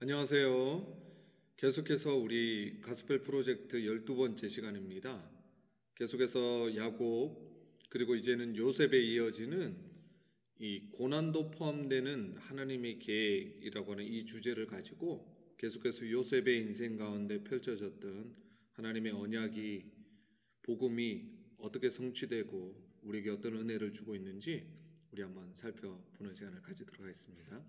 안녕하세요. 계속해서 우리 가스펠 프로젝트 12번째 시간입니다. 계속해서 야곱 그리고 이제는 요셉에 이어지는 이 고난도 포함되는 하나님의 계획이라고 하는 이 주제를 가지고 계속해서 요셉의 인생 가운데 펼쳐졌던 하나님의 언약이 복음이 어떻게 성취되고 우리에게 어떤 은혜를 주고 있는지 우리 한번 살펴보는 시간을 가지도록 하겠습니다.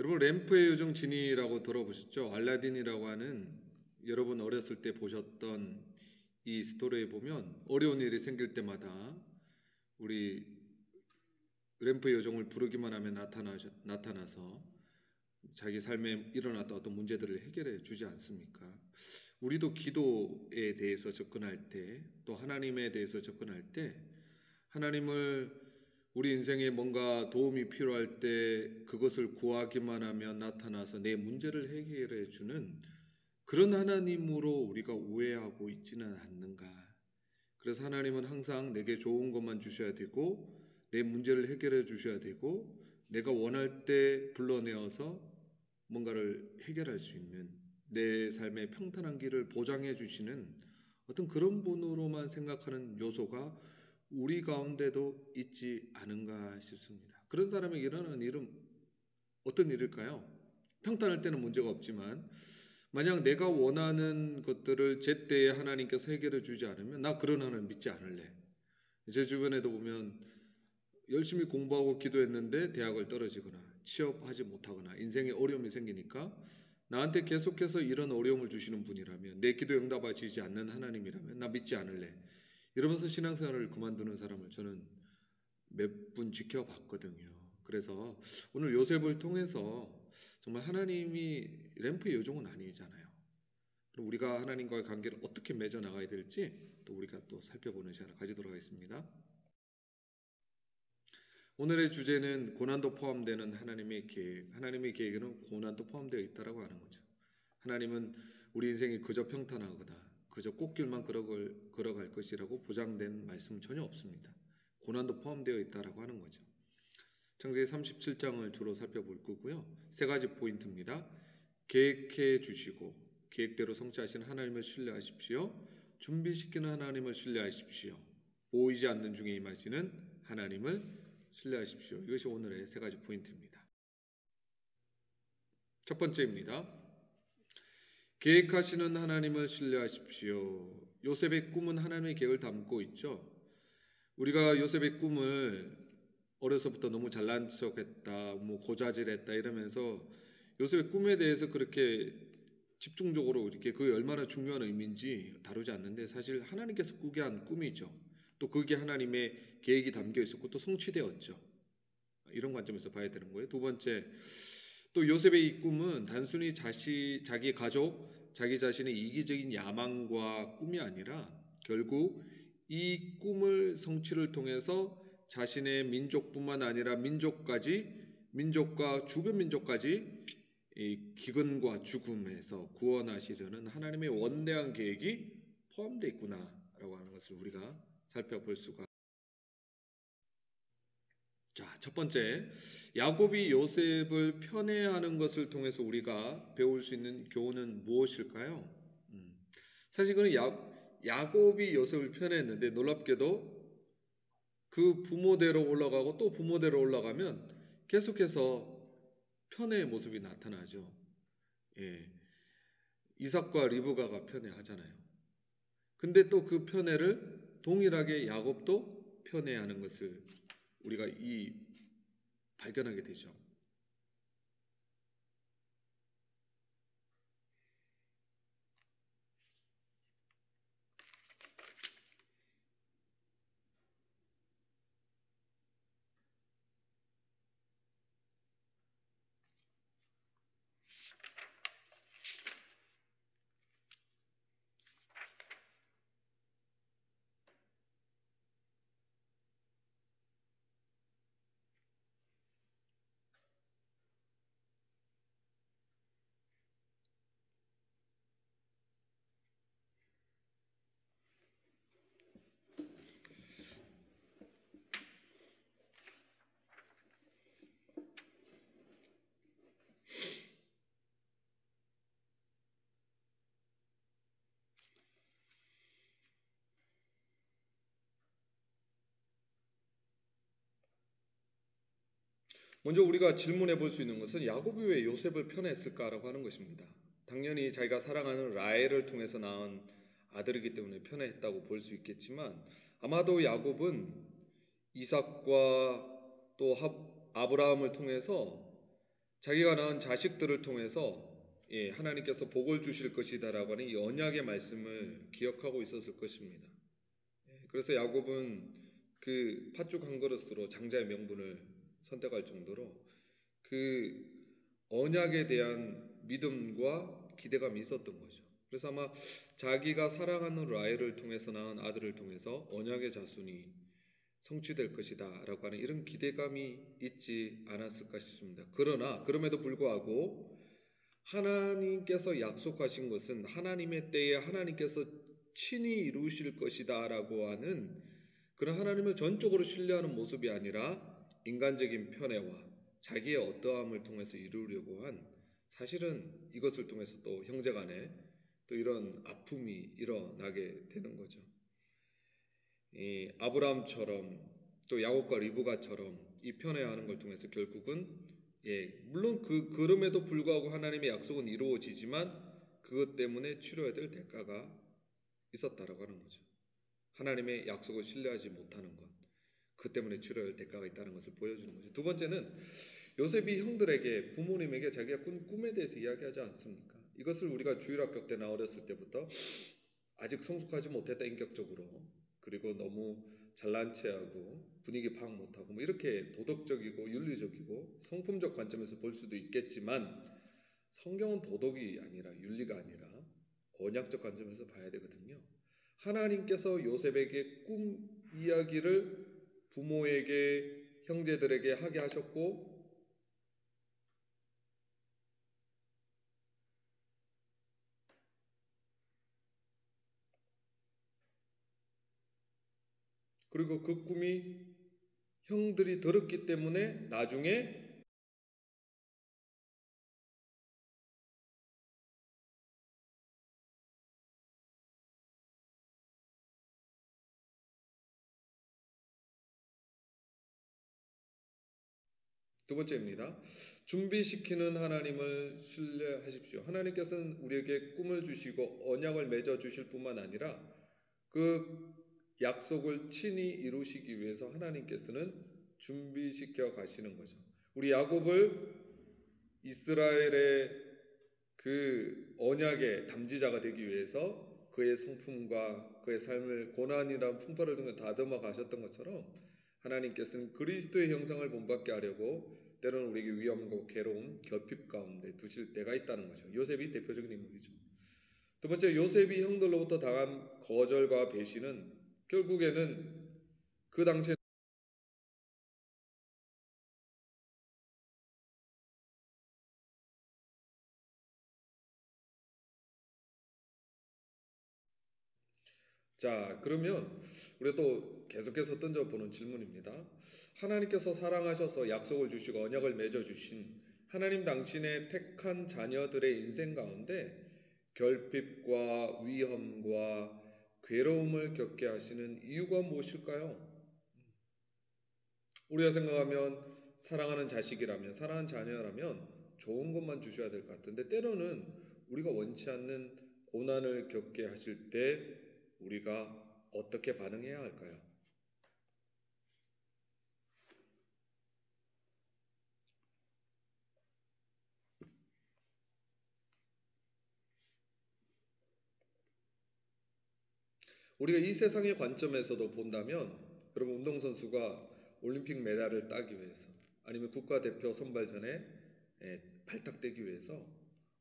여러분 램프의 요정 지니라고 들어보셨죠? 알라딘이라고 하는 여러분 어렸을 때 보셨던 이 스토리에 보면 어려운 일이 생길 때마다 우리 램프의 요정을 부르기만 하면 나타나서 자기 삶에 일어났던 어떤 문제들을 해결해 주지 않습니까? 우리도 기도에 대해서 접근할 때, 또 하나님에 대해서 접근할 때 하나님을 우리 인생에 뭔가 도움이 필요할 때 그것을 구하기만 하면 나타나서 내 문제를 해결해 주는 그런 하나님으로 우리가 오해하고 있지는 않는가. 그래서 하나님은 항상 내게 좋은 것만 주셔야 되고 내 문제를 해결해 주셔야 되고 내가 원할 때 불러내어서 뭔가를 해결할 수 있는 내 삶의 평탄한 길을 보장해 주시는 어떤 그런 분으로만 생각하는 요소가 우리 가운데도 있지 않은가 싶습니다. 그런 사람에게 일어나는 일은 어떤 일일까요? 평탄할 때는 문제가 없지만 만약 내가 원하는 것들을 제때에 하나님께서 해결해 주지 않으면 나 그런 하나님 믿지 않을래. 제 주변에도 보면 열심히 공부하고 기도했는데 대학을 떨어지거나 취업하지 못하거나 인생에 어려움이 생기니까 나한테 계속해서 이런 어려움을 주시는 분이라면 내 기도 응답하시지 않는 하나님이라면 나 믿지 않을래. 이러면서 신앙생활을 그만두는 사람을 저는 몇 분 지켜봤거든요. 그래서 오늘 요셉을 통해서 정말 하나님이 램프의 요정은 아니잖아요. 그럼 우리가 하나님과의 관계를 어떻게 맺어 나가야 될지 또 우리가 또 살펴보는 시간을 가지도록 하겠습니다. 오늘의 주제는 고난도 포함되는 하나님의 계획. 하나님의 계획에는 고난도 포함되어 있다라고 하는 거죠. 하나님은 우리 인생이 그저 평탄하거나 그저 꽃길만 걸어갈 것이라고 보장된 말씀은 전혀 없습니다. 고난도 포함되어 있다라고 하는 거죠. 창세기 37장을 주로 살펴볼 거고요. 세 가지 포인트입니다. 계획해 주시고 계획대로 성취하시는 하나님을 신뢰하십시오. 준비시키는 하나님을 신뢰하십시오. 보이지 않는 중에 임하시는 하나님을 신뢰하십시오. 이것이 오늘의 세 가지 포인트입니다. 첫 번째입니다. 계획하시는 하나님을 신뢰하십시오. 요셉의 꿈은 하나님의 계획을 담고 있죠. 우리가 요셉의 꿈을 어려서부터 너무 잘난 척했다, 뭐 고자질했다 이러면서 요셉의 꿈에 대해서 그렇게 집중적으로 이렇게 그게 얼마나 중요한 의미인지 다루지 않는데 사실 하나님께서 꾸게 한 꿈이죠. 또 그게 하나님의 계획이 담겨 있었고 또 성취되었죠. 이런 관점에서 봐야 되는 거예요. 두 번째, 또 요셉의 이 꿈은 단순히 자기 가족, 자기 자신의 이기적인 야망과 꿈이 아니라 결국 이 꿈을 성취를 통해서 자신의 민족뿐만 아니라 민족과 주변 민족까지 이 기근과 죽음에서 구원하시려는 하나님의 원대한 계획이 포함되어 있구나라고 하는 것을 우리가 살펴볼 수가. 자, 첫 번째, 야곱이 요셉을 편애하는 것을 통해서 우리가 배울 수 있는 교훈은 무엇일까요? 사실 그는 야곱이 요셉을 편애했는데 놀랍게도 그 부모대로 올라가고 또 부모대로 올라가면 계속해서 편애의 모습이 나타나죠. 예, 이삭과 리브가가 편애하잖아요. 근데 또 그 편애를 동일하게 야곱도 편애하는 것을 우리가 발견하게 되죠. 먼저 우리가 질문해 볼 수 있는 것은 야곱이 왜 요셉을 편애했을까라고 하는 것입니다. 당연히 자기가 사랑하는 라헬을 통해서 낳은 아들이기 때문에 편애했다고 볼 수 있겠지만 아마도 야곱은 이삭과 또 아브라함을 통해서 자기가 낳은 자식들을 통해서 하나님께서 복을 주실 것이다라고 하는 이 언약의 말씀을 기억하고 있었을 것입니다. 그래서 야곱은 그 팥죽 한 그릇으로 장자의 명분을 선택할 정도로 그 언약에 대한 믿음과 기대감이 있었던 거죠. 그래서 아마 자기가 사랑하는 라헬을 통해서 낳은 아들을 통해서 언약의 자손이 성취될 것이다 라고 하는 이런 기대감이 있지 않았을까 싶습니다. 그러나 그럼에도 불구하고 하나님께서 약속하신 것은 하나님의 때에 하나님께서 친히 이루실 것이다 라고 하는 그런 하나님을 전적으로 신뢰하는 모습이 아니라 인간적인 편애와 자기의 어떠함을 통해서 이루려고 한, 사실은 이것을 통해서 또 형제간에 또 이런 아픔이 일어나게 되는 거죠. 이 아브라함처럼 또 야곱과 리브가처럼 이 편애하는 걸 통해서 결국은 물론 그럼에도 불구하고 하나님의 약속은 이루어지지만 그것 때문에 치러야 될 대가가 있었다라고 하는 거죠. 하나님의 약속을 신뢰하지 못하는 것, 그 때문에 치러야 할 대가가 있다는 것을 보여주는 거죠. 두 번째는 요셉이 형들에게, 부모님에게 자기가 꾼 꿈에 대해서 이야기하지 않습니까? 이것을 우리가 주일학교 때나 어렸을 때부터 아직 성숙하지 못했다 인격적으로, 그리고 너무 잘난 체하고 분위기 파악 못하고 뭐 이렇게 도덕적이고 윤리적이고 성품적 관점에서 볼 수도 있겠지만 성경은 도덕이 아니라 윤리가 아니라 언약적 관점에서 봐야 되거든요. 하나님께서 요셉에게 꿈 이야기를 부모에게, 형제들에게 하게 하셨고 그리고 그 꿈이 형들이 들었기 때문에 나중에 두 번째입니다. 준비시키는 하나님을 신뢰하십시오. 하나님께서는 우리에게 꿈을 주시고 언약을 맺어 주실 뿐만 아니라 그 약속을 친히 이루시기 위해서 하나님께서는 준비시켜 가시는 거죠. 우리 야곱을 이스라엘의 그 언약의 담지자가 되기 위해서 그의 성품과 그의 삶을 고난이란 풍파를 통해 다듬어 가셨던 것처럼 하나님께서는 그리스도의 형상을 본받게 하려고 때로는 우리에게 위험과 괴로움, 결핍 가운데 두실 때가 있다는 거죠. 요셉이 대표적인 인물이죠. 두 번째, 요셉이 형들로부터 당한 거절과 배신은 결국에는 그 당시에 자, 그러면 우리가 또 계속해서 던져보는 질문입니다. 하나님께서 사랑하셔서 약속을 주시고 언약을 맺어 주신 하나님 당신의 택한 자녀들의 인생 가운데 결핍과 위험과 괴로움을 겪게 하시는 이유가 무엇일까요? 우리가 생각하면 사랑하는 자식이라면, 사랑하는 자녀라면 좋은 것만 주셔야 될 것 같은데 때로는 우리가 원치 않는 고난을 겪게 하실 때 우리가 어떻게 반응해야 할까요? 우리가 이 세상의 관점에서도 본다면 여러분 운동선수가 올림픽 메달을 따기 위해서 아니면 국가대표 선발전에 발탁되기 위해서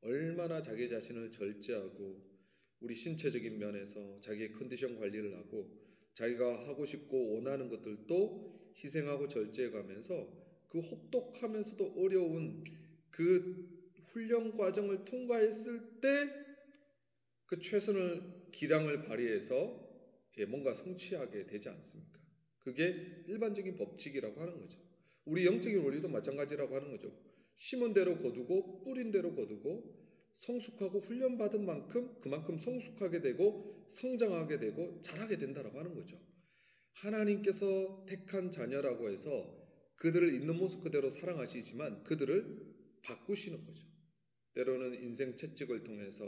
얼마나 자기 자신을 절제하고 우리 신체적인 면에서 자기의 컨디션 관리를 하고 자기가 하고 싶고 원하는 것들도 희생하고 절제해 가면서 그 혹독하면서도 어려운 그 훈련 과정을 통과했을 때 그 최선을 기량을 발휘해서 뭔가 성취하게 되지 않습니까? 그게 일반적인 법칙이라고 하는 거죠. 우리 영적인 원리도 마찬가지라고 하는 거죠. 심은 대로 거두고 뿌린 대로 거두고 성숙하고 훈련받은 만큼 그만큼 성숙하게 되고 성장하게 되고 자라게 된다라고 하는 거죠. 하나님께서 택한 자녀라고 해서 그들을 있는 모습 그대로 사랑하시지만 그들을 바꾸시는 거죠. 때로는 인생 채찍을 통해서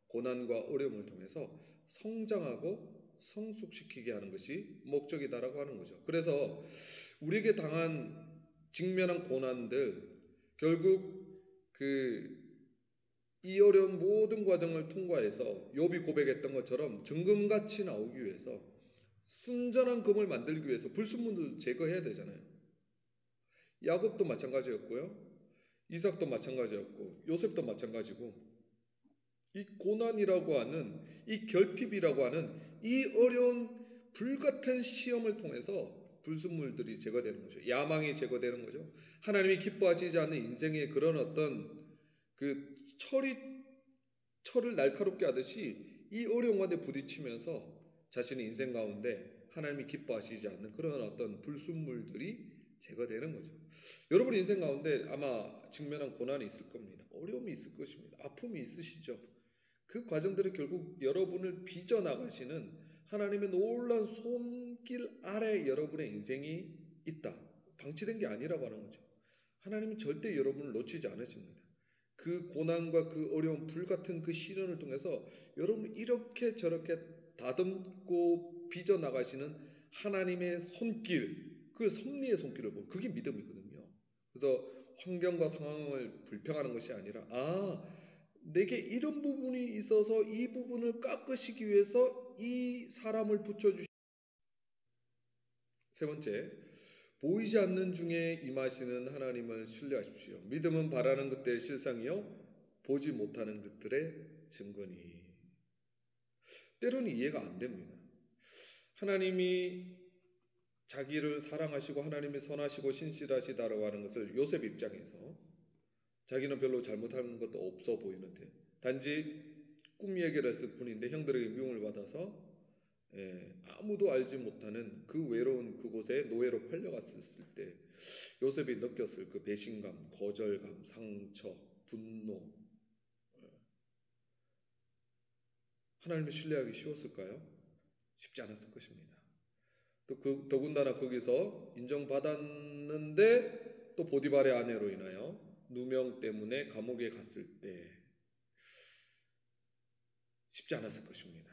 고난과 어려움을 통해서 성장하고 성숙시키게 하는 것이 목적이다라고 하는 거죠. 그래서 우리에게 직면한 고난들, 결국 이 어려운 모든 과정을 통과해서 욥이 고백했던 것처럼 정금같이 나오기 위해서, 순전한 금을 만들기 위해서 불순물을 제거해야 되잖아요. 야곱도 마찬가지였고요, 이삭도 마찬가지였고, 요셉도 마찬가지고, 이 고난이라고 하는, 이 결핍이라고 하는 이 어려운 불같은 시험을 통해서 불순물들이 제거되는 거죠. 야망이 제거되는 거죠. 하나님이 기뻐하시지 않는 인생의 그런 어떤 철을 날카롭게 하듯이 이 어려운 가운데 부딪히면서 자신의 인생 가운데 하나님이 기뻐하시지 않는 그런 어떤 불순물들이 제거되는 거죠. 여러분 인생 가운데 아마 직면한 고난이 있을 겁니다. 어려움이 있을 것입니다. 아픔이 있으시죠. 그 과정들이 결국 여러분을 빚어나가시는 하나님의 놀라운 손길 아래 여러분의 인생이 있다. 방치된 게 아니라고 하는 거죠. 하나님은 절대 여러분을 놓치지 않으십니다. 그 고난과 그 어려운 불같은 그 시련을 통해서 여러분을 이렇게 저렇게 다듬고 빚어나가시는 하나님의 손길, 그 섭리의 손길을 보면 그게 믿음이거든요. 그래서 환경과 상황을 불평하는 것이 아니라, 내게 이런 부분이 있어서 이 부분을 깎으시기 위해서 이 사람을 붙여주시. 세 번째, 보이지 않는 중에 임하시는 하나님을 신뢰하십시오. 믿음은 바라는 것들의 실상이요 보지 못하는 것들의 증거니. 때로는 이해가 안 됩니다. 하나님이 자기를 사랑하시고 하나님이 선하시고 신실하시다라고 하는 것을 요셉 입장에서 자기는 별로 잘못한 것도 없어 보이는데, 단지 꿈 얘기를 했을 뿐인데 형들에게 미움을 받아서 아무도 알지 못하는 그 외로운 그곳에 노예로 팔려갔을 때 요셉이 느꼈을 그 배신감, 거절감, 상처, 분노, 하나님을 신뢰하기 쉬웠을까요? 쉽지 않았을 것입니다. 또 더군다나 거기서 인정받았는데 또 보디발의 아내로 인하여 누명 때문에 감옥에 갔을 때 쉽지 않았을 것입니다.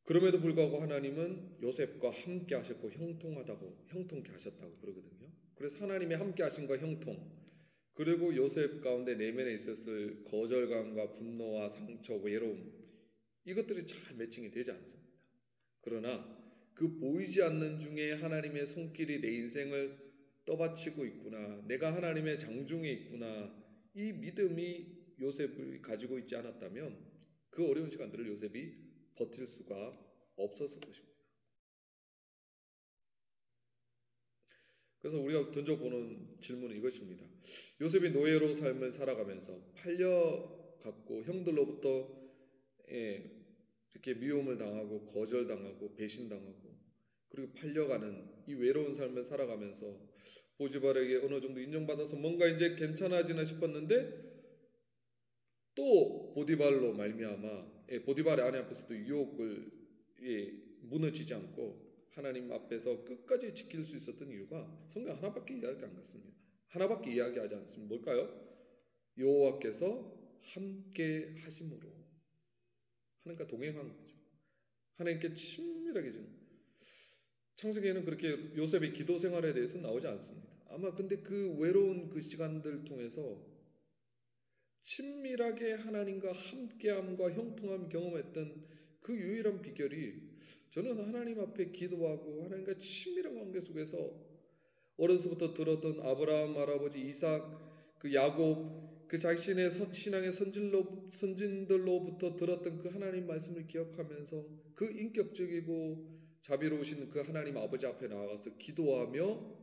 그럼에도 불구하고 하나님은 요셉과 함께 하셨고 형통케 하셨다고 그러거든요. 그래서 하나님의 함께 하심과 형통, 그리고 요셉 가운데 내면에 있었을 거절감과 분노와 상처, 외로움, 이것들이 잘 매칭이 되지 않습니다. 그러나 그 보이지 않는 중에 하나님의 손길이 내 인생을 떠받치고 있구나, 내가 하나님의 장중에 있구나, 이 믿음이 요셉이 가지고 있지 않았다면 그 어려운 시간들을 요셉이 버틸 수가 없었을 것입니다. 그래서 우리가 던져보는 질문은 이것입니다. 요셉이 노예로 삶을 살아가면서 팔려갔고 형들로부터 이렇게 미움을 당하고 거절당하고 배신당하고 그리고 팔려가는 이 외로운 삶을 살아가면서 보디발에게 어느 정도 인정받아서 뭔가 이제 괜찮아지나 싶었는데, 또 보디발로 말미암아 보디발의 아내 앞에서도 유혹을 무너지지 않고 하나님 앞에서 끝까지 지킬 수 있었던 이유가 성경 하나밖에 이야기 안 갔습니다. 하나밖에 이야기하지 않습니다. 뭘까요? 여호와께서 함께 하심으로, 하나님과 동행한 거죠. 하나님께 친밀하게 지금 창세기에는 그렇게 요셉의 기도 생활에 대해서 나오지 않습니다. 아마 근데 그 외로운 그 시간들 통해서 친밀하게 하나님과 함께함과 형통함 경험했던 그 유일한 비결이, 저는 하나님 앞에 기도하고 하나님과 친밀한 관계 속에서 어려서부터 들었던 아브라함 할아버지, 이삭, 그 야곱, 그 자신의 신앙의 선진들로부터 들었던 그 하나님 말씀을 기억하면서 그 인격적이고 자비로우신 그 하나님 아버지 앞에 나아가서 기도하며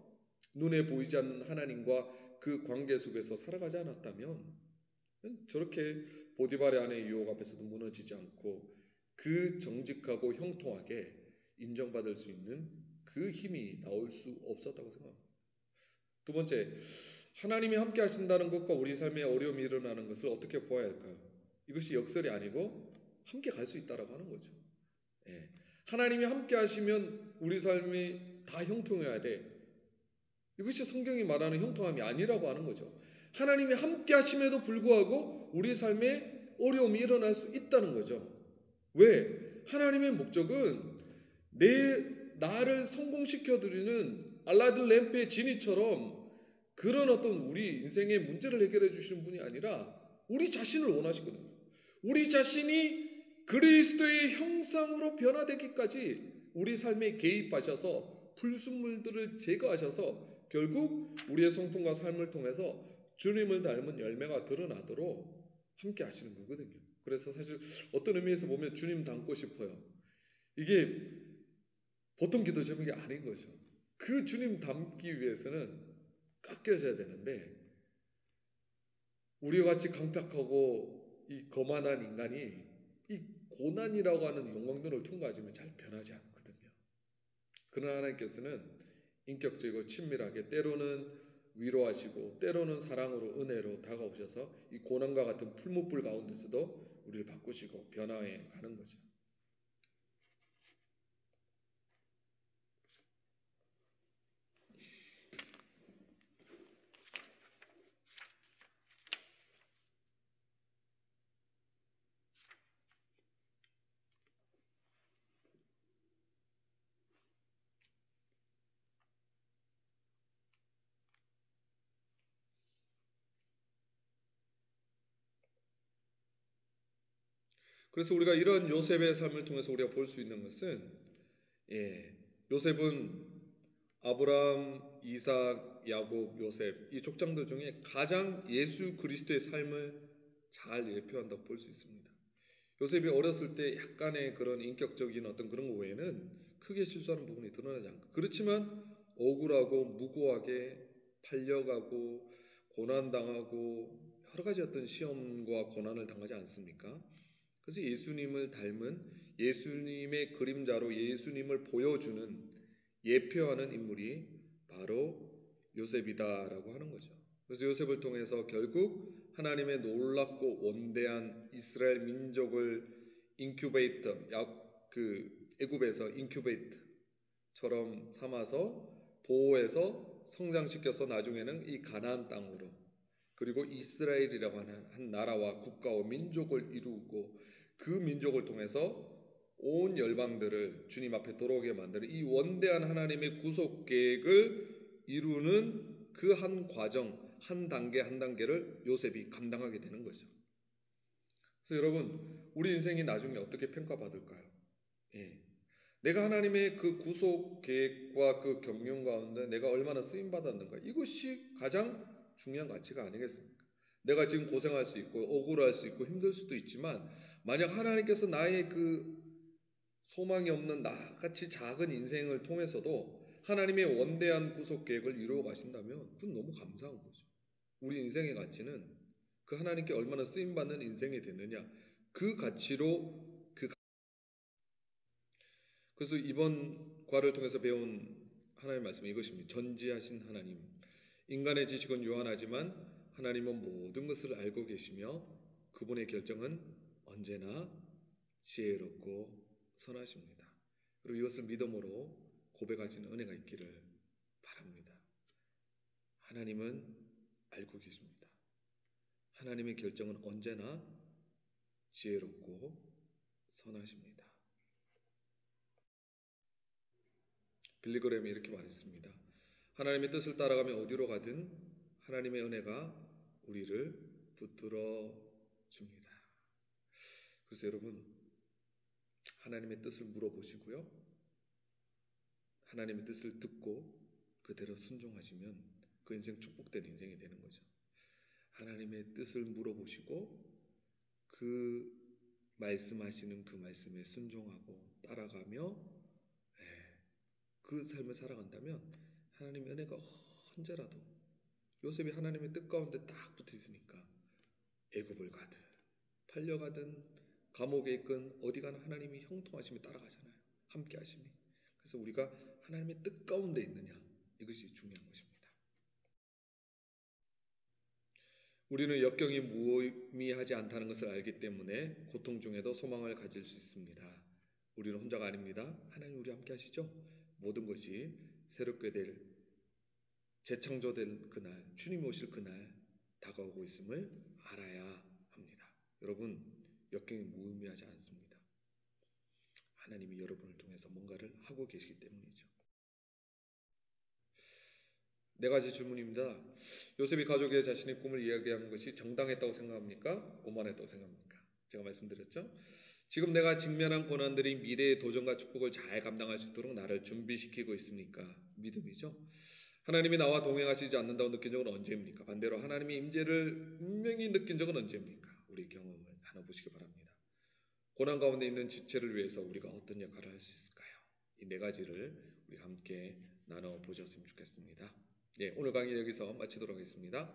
눈에 보이지 않는 하나님과 그 관계 속에서 살아가지 않았다면 저렇게 보디발의 아내의 유혹 앞에서도 무너지지 않고 그 정직하고 형통하게 인정받을 수 있는 그 힘이 나올 수 없었다고 생각합니다. 두 번째, 하나님이 함께 하신다는 것과 우리 삶에 어려움이 일어나는 것을 어떻게 보아야 할까요? 이것이 역설이 아니고 함께 갈 수 있다라고 하는 거죠. 하나님이 함께 하시면 우리 삶이 다 형통해야 돼. 이것이 성경이 말하는 형통함이 아니라고 하는 거죠. 하나님이 함께 하심에도 불구하고 우리 삶에 어려움이 일어날 수 있다는 거죠. 왜? 하나님의 목적은 나를 성공시켜 드리는 알라딘 램프의 지니처럼 그런 어떤 우리 인생의 문제를 해결해 주시는 분이 아니라 우리 자신을 원하시거든요. 우리 자신이 그리스도의 형상으로 변화되기까지 우리 삶에 개입하셔서 불순물들을 제거하셔서 결국 우리의 성품과 삶을 통해서 주님을 닮은 열매가 드러나도록 함께 하시는 거거든요. 그래서 사실 어떤 의미에서 보면 주님 닮고 싶어요. 이게 보통 기도 제목이 아닌 거죠. 그 주님 닮기 위해서는 깎여져야 되는데 우리와 같이 강팍하고 이 거만한 인간이 이 고난이라고 하는 용광로를 통과하지만 잘 변하지 않거든요. 그러나 하나님께서는 인격적이고 친밀하게 때로는 위로하시고 때로는 사랑으로 은혜로 다가오셔서 이 고난과 같은 풀무불 가운데서도 우리를 바꾸시고 변화해 가는 거죠. 그래서 우리가 이런 요셉의 삶을 통해서 우리가 볼 수 있는 것은 요셉은 아브라함, 이삭, 야곱, 요셉 이 족장들 중에 가장 예수 그리스도의 삶을 잘 예표한다고 볼 수 있습니다. 요셉이 어렸을 때 약간의 그런 인격적인 어떤 그런 거 외에는 크게 실수하는 부분이 드러나지 않고 그렇지만 억울하고 무고하게 팔려가고 고난당하고 여러 가지 어떤 시험과 고난을 당하지 않습니까? 그래서 예수님을 닮은 예수님의 그림자로 예수님을 보여주는 예표하는 인물이 바로 요셉이다라고 하는 거죠. 그래서 요셉을 통해서 결국 하나님의 놀랍고 원대한 이스라엘 민족을 인큐베이터, 애굽에서 인큐베이터처럼 삼아서 보호해서 성장시켜서 나중에는 이 가나안 땅으로 그리고 이스라엘이라고 하는 한 나라와 국가와 민족을 이루고 그 민족을 통해서 온 열방들을 주님 앞에 돌아오게 만드는 이 원대한 하나님의 구속 계획을 이루는 그 한 과정, 한 단계 한 단계를 요셉이 감당하게 되는 거죠. 그래서 여러분, 우리 인생이 나중에 어떻게 평가받을까요? 내가 하나님의 그 구속 계획과 그 경륜 가운데 내가 얼마나 쓰임 받았는가? 이것이 가장 중요한 가치가 아니겠습니까? 내가 지금 고생할 수 있고 억울할 수 있고 힘들 수도 있지만 만약 하나님께서 나의 그 소망이 없는 나같이 작은 인생을 통해서도 하나님의 원대한 구속 계획을 이루어 가신다면 그건 너무 감사한 거죠. 우리 인생의 가치는 그 하나님께 얼마나 쓰임 받는 인생이 되느냐 그 가치로 그래서 이번 과를 통해서 배운 하나님의 말씀은 이것입니다. 전지하신 하나님. 인간의 지식은 유한하지만 하나님은 모든 것을 알고 계시며 그분의 결정은 언제나 지혜롭고 선하십니다. 그리고 이것을 믿음으로 고백하시는 은혜가 있기를 바랍니다. 하나님은 알고 계십니다. 하나님의 결정은 언제나 지혜롭고 선하십니다. 빌리그램이 이렇게 말했습니다. 하나님의 뜻을 따라가며 어디로 가든 하나님의 은혜가 우리를 붙들어 줍니다. 그래서 여러분 하나님의 뜻을 물어보시고요. 하나님의 뜻을 듣고 그대로 순종하시면 그 인생 축복된 인생이 되는 거죠. 하나님의 뜻을 물어보시고 그 말씀하시는 그 말씀에 순종하고 따라가며 그 삶을 살아간다면 하나님의 은혜가 언제라도 요셉이 하나님의 뜻 가운데 딱 붙어 있으니까 애굽을 가든 팔려가든 감옥에 있건 어디 가나 하나님이 형통하심에 따라가잖아요. 함께 하심이. 그래서 우리가 하나님의 뜻 가운데 있느냐 이것이 중요한 것입니다. 우리는 역경이 무의미하지 않다는 것을 알기 때문에 고통 중에도 소망을 가질 수 있습니다. 우리는 혼자가 아닙니다. 하나님 우리 함께 하시죠. 모든 것이 새롭게 될 재창조될 그날, 주님이 오실 그날 다가오고 있음을 알아야 합니다. 여러분, 역경이 무의미하지 않습니다. 하나님이 여러분을 통해서 뭔가를 하고 계시기 때문이죠. 네 가지 질문입니다. 요셉이 가족의 자신의 꿈을 이야기한 것이 정당했다고 생각합니까? 오만했다고 생각합니까? 제가 말씀드렸죠. 지금 내가 직면한 고난들이 미래의 도전과 축복을 잘 감당할 수 있도록 나를 준비시키고 있습니까? 믿음이죠. 하나님이 나와 동행하시지 않는다고 느낀 적은 언제입니까? 반대로 하나님의 임재를 분명히 느낀 적은 언제입니까? 우리 경험을 나눠보시기 바랍니다. 고난 가운데 있는 지체를 위해서 우리가 어떤 역할을 할 수 있을까요? 이 네 가지를 우리 함께 나눠보셨으면 좋겠습니다. 네, 오늘 강의 여기서 마치도록 하겠습니다.